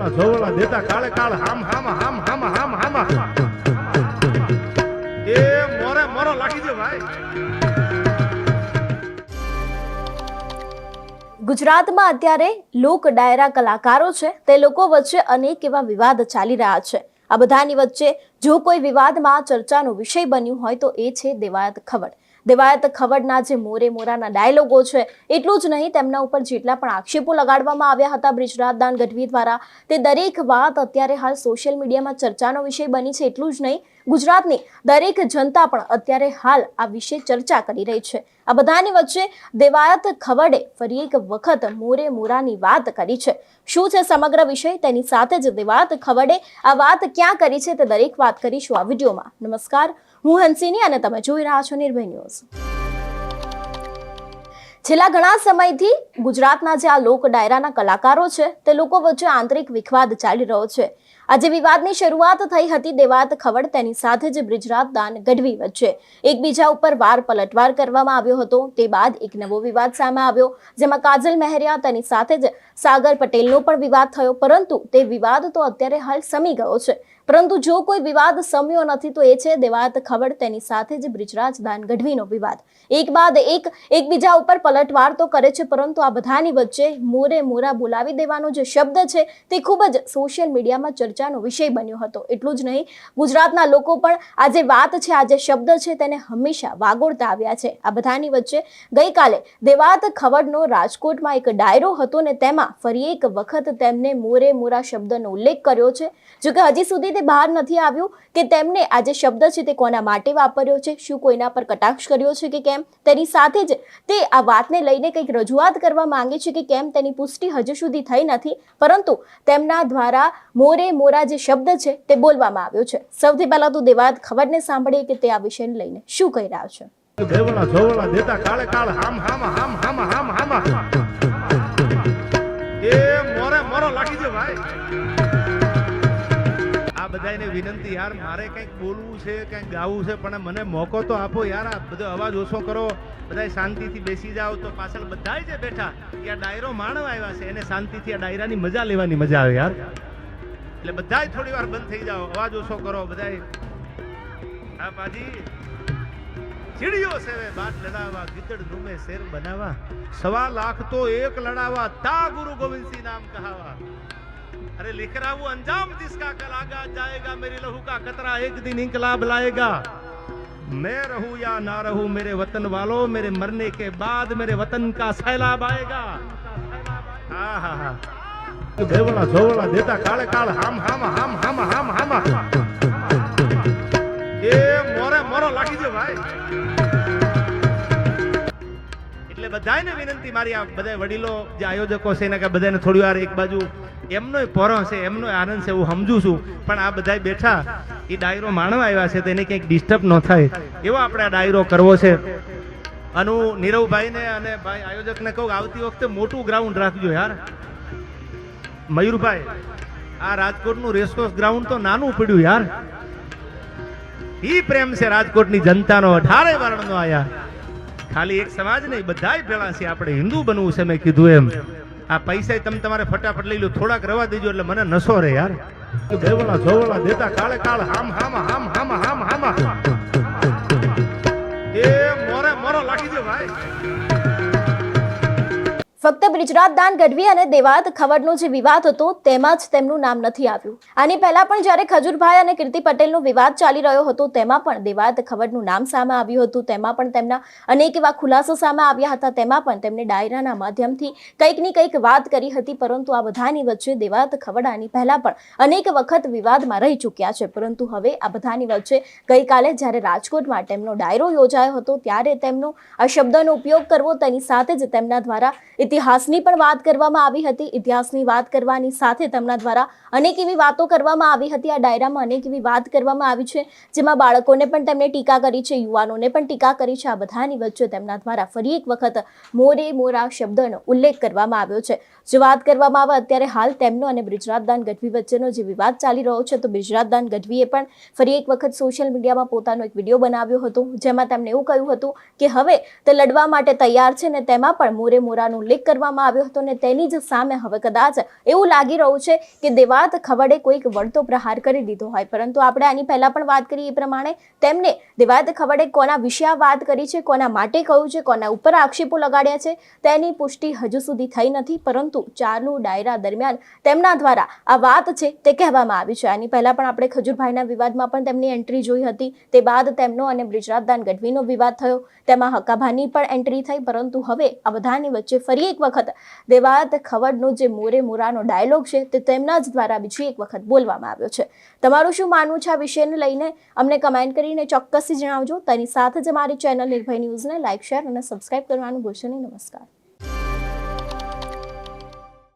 દેવળા જોવળા દેતા કાળે કાળ હામ હામ હામ હામ હામ હામ એ મોરે મોરો લાગી દે ભાઈ। ગુજરાતમાં અત્યારે લોક ડાયરા કલાકારો છે તે લોકો વચ્ચે અનેક એવા વિવાદ ચાલી રહ્યા છે। આ બધાની વચ્ચે જો કોઈ વિવાદમાં ચર્ચાનો વિષય બન્યું હોય તો એ છે દેવાયત ખવડ। દેવાયત ખવડના જે મોરે મોરાના ડાયલોગો છે એટલું જ નહીં, તેમના ઉપર જેટલા પણ આક્ષેપો લગાડવામાં આવ્યા હતા બ્રિજરાજ દાન ગઢવી દ્વારા, તે દરેક વાત અત્યારે હાલ સોશિયલ મીડિયામાં ચર્ચાનો વિષય બની છે। એટલું જ નહીં, ગુજરાતની દરેક જનતા પણ અત્યારે હાલ આ વિશે ચર્ચા કરી રહી છે। આ બધાની વચ્ચે દેવાયત ખવડે ફરી એક વખત મોરે મોરાની વાત કરી છે। શું છે સમગ્ર વિષય, તેની સાથે જ દેવાયત ખવડે આ વાત ક્યાં કરી છે તે દરેક વાત કરીશું આ વિડીયોમાં। નમસ્કાર, હું હંસિની અને તમે જોઈ રહ્યા છો નિર્ભય ન્યૂઝ। છેલ્લા ઘણા સમયથી ગુજરાતના જે આ લોક ડાયરાના કલાકારો છે તે લોકો વચ્ચે આંતરિક વિવાદ ચાલી રહ્યો છે। આજે વિવાદની શરૂઆત થઈ હતી દેવાયત ખવડ તેની સાથે જ બ્રિજરાજ દાન ગઢવી વચ્ચે એકબીજા ઉપર વાર પલટવાર કરવામાં આવ્યો હતો। તે બાદ એક નવો વિવાદ સામે આવ્યો, જેમાં કાજલ મહેરિયા તેની સાથે જ સાગર પટેલનો પણ વિવાદ થયો, પરંતુ તે વિવાદ તો અત્યારે હાલ શમી ગયો છે। પરંતુ જો કોઈ વિવાદ શમ્યો નથી તો એ છે દેવાયત ખવડ તેની સાથે જ બ્રિજરાજ દાન ગઢવીનો વિવાદ। એક બાદ એક એકબીજા ઉપર પલટવાર તો કરે છે, પરંતુ આ બધાની વચ્ચે મોરે મોરા બોલાવી દેવાનો જે શબ્દ છે તે ખૂબ જ સોશિયલ મીડિયામાં ચર્ચાનો વિષય બન્યો હતો। એટલું જ નહીં, ગુજરાતના લોકો પણ આ જે વાત છે, આ જે શબ્દ છે તેને હંમેશા વાગોળતા આવ્યા છે। આ બધાની વચ્ચે ગઈકાલે દેવાયત ખવડનો રાજકોટમાં એક ડાયરો હતો ને તેમાં ફરી એક વખત તેમને મોરે મોરા શબ્દનો ઉલ્લેખ કર્યો છે। જો કે હજી સુધી તે બહાર નથી આવ્યું કે તેમને આ જે શબ્દ છે તે કોના માટે વાપર્યો છે, શું કોઈના પર કટાક્ષ કર્યો છે કે કેમ, તેની સાથે જ તે આ વાતને લઈને કંઈક રજૂઆત કરવા માંગે છે કે કેમ તેની પુષ્ટિ હજુ સુધી થઈ નથી, પરંતુ તેમના દ્વારા મોરે મોરા જે શબ્દ છે તે બોલવામાં આવ્યો છે। સૌથી પહેલા તો દેવાયત ખવડને સાંભળીએ કે તે આ વિષયને લઈને શું કહી રહ્યા છે। દેવળા જોવળા દેતા કાળે કાળ હામ હામ હામ હામ હામ હામ એ મોરે મોરો લાગી દે ભાઈ। આ બધાને વિનંતી યાર, મારે કંઈક બોલવું છે, કંઈક ગાવું છે, પણ મને મોકો તો આપો યાર। આ બધો અવાજ ઓછો કરો, બધા શાંતિથી બેસી જાઓ તો પાછળ બધા જે બેઠા એ આ ડાયરો માણવા આવ્યા છે એને શાંતિથી આ ડાયરાની મજા લેવાની મજા આવે યાર। એટલે બધા થોડી વાર બંધ થઈ જાઓ, અવાજ ઓછો કરો બધા। હા પાજી, ચીડિયો સેવે બાટ લડાવા, ગીદડ રૂમે શેર બનાવા, 1.25 લાખ તો એક લડાવા, તા ગુરુ ગોવિંદસિંહ નામ કહાવા। अरे लिख रहा वो अंजाम जिसका कल आगा जाएगा, मेरी लहू का कतरा एक दिन इंकलाब लाएगा। मैं रहूं या ना रहूं मेरे वतन वालों, मेरे मरने के बाद मेरे वतन का सैलाब आएगा। हाँ हाँ हाँ, देवला जोवला देता काले काल हाम हाम हाम हाम हाम हाम ये मोरे मोरो लागी दे भाई। એટલે બધાને વિનંતી મારી, આ બધા વડીલો જે આયોજકો છે એને કે બધાને થોડી વાર એક બાજુ એમનો પોરો છે, એમનો આનંદ છે, હું સમજુ છું, પણ આ બધા બેઠા એ ડાયરો માણવા આવ્યા છે તેને કંઈક ડિસ્ટર્બ ન થાય એવો આપણે આ ડાયરો કરવો છે। અને હું નીરવભાઈને અને ભાઈ આયોજકને કહું, આવતી વખતે મોટું ગ્રાઉન્ડ રાખજો યાર। મયુરભાઈ, આ રાજકોટનું રેસકોર્સ ગ્રાઉન્ડ તો નાનું પડ્યું યાર। ઈ પ્રેમ છે રાજકોટની જનતાનો, 18 વર્ણનો આયા, ખાલી એક સમાજ નહીં, બધાય ભેળા છે। આપણે હિન્દુ બનવું છે, મેં કીધું એમ। આ પૈસા તમે તમારે ફટાફટ લઈ લો, થોડાક રવા દેજો એટલે મને નસો રે યાર। દેવળા જોવળા દેતા કાળે કાળ હામ હામ હામ હામ હામ હામ એ મોરે મોરો લાગી દે ભાઈ। ફક્ત બ્રિજરાજ દાન ગઢવી અને દેવાયત ખવડનો જે વિવાદ હતો તેમાં જ તેમનું નામ નથી આવ્યું। આની પહેલા પણ જ્યારે ખજૂરભાઈ અને કીર્તિ પટેલનો વિવાદ ચાલી રહ્યો હતો તેમાં પણ દેવાયત ખવડનું નામ સામે આવ્યું હતું। તેમાં પણ તેમના અનેક એવા ખુલાસો સામે આવ્યા હતા, તેમાં પણ તેમણે ડાયરાના માધ્યમથી કંઈકની કંઈક વાત કરી હતી। પરંતુ આ બધાની વચ્ચે દેવાયત ખવડ આની પહેલા પણ અનેક વખત વિવાદમાં રહી ચૂક્યા છે। પરંતુ હવે આ બધાની વચ્ચે ગઈકાલે જ્યારે રાજકોટમાં તેમનો ડાયરો યોજાયો હતો ત્યારે તેમનો આ શબ્દનો ઉપયોગ કરવો, તેની સાથે જ તેમના દ્વારા ઇતિહાસની પણ વાત કરવામાં આવી હતી। ઇતિહાસની વાત કરવાની સાથે તેમના દ્વારા અનેક એવી વાતો કરવામાં આવી હતી। આ ડાયરામાં અનેક એવી વાત કરવામાં આવી છે, જેમાં બાળકોને પણ તેમણે ટીકા કરી છે, યુવાનોને પણ ટીકા કરી છે। આ બધાની વચ્ચે તેમના દ્વારા ફરી એક વખત મોરે મોરા શબ્દનો ઉલ્લેખ કરવામાં આવ્યો છે। જો વાત કરવામાં આવે અત્યારે હાલ તેમનો અને બ્રિજરાજ દાન ગઢવી વચ્ચેનો જે વિવાદ ચાલી રહ્યો છે, તો બ્રિજરાજ દાન ગઢવીએ પણ ફરી એક વખત સોશિયલ મીડિયામાં પોતાનો એક વિડીયો બનાવ્યો હતો, જેમાં તેમણે એવું કહ્યું હતું કે હવે તે લડવા માટે તૈયાર છે ને તેમાં પણ મોરે મોરાનો ઉલ્લેખ ચેક કરવામાં આવ્યો હતો અને તેની જ સામે હવે કદાચ એવું લાગી રહ્યું છે કે દેવાત ખવડે કોઈક વળતો પ્રહાર કરી દીધો હોય. પરંતુ આપણે આની પહેલા પણ વાત કરી એ પ્રમાણે તેમને દેવાત ખવડે કોના વિશે આ વાત કરી છે, કોના માટે કહ્યું છે, કોના ઉપર આક્ષેપો લગાડ્યા છે તેની પુષ્ટિ હજુ સુધી થઈ નથી. પરંતુ ચાલુ ડાયરા દરમિયાન તેમના દ્વારા આ વાત છે તે કહેવામાં આવી છે. આની પહેલા પણ આપણે ખજૂરભાઈના વિવાદમાં પણ તેમની એન્ટ્રી જોઈ હતી. તે બાદ તેમનો અને બ્રિજરાજદાન ગઢવીનો વિવાદ થયો, તેમાં હકાભાની પણ એન્ટ્રી થઈ. પરંતુ હવે આ બધાની વચ્ચે ફરી એક વખત દેવાત ખવડનો જે મોરે મોરાનો ડાયલોગ છે તે તેમના જ દ્વારા બીજી એક વખત બોલવામાં આવ્યો છે. તમારું શું માનવું છે આ વિષયને લઈને અમને કમેન્ટ કરીને ચોક્કસથી જણાવજો. તેની સાથે જ અમારી ચેનલ નિર્ભય ન્યૂઝને લાઇક, શેર અને સબસ્ક્રાઇબ કરવાનું ભૂલશો નહીં. નમસ્કાર.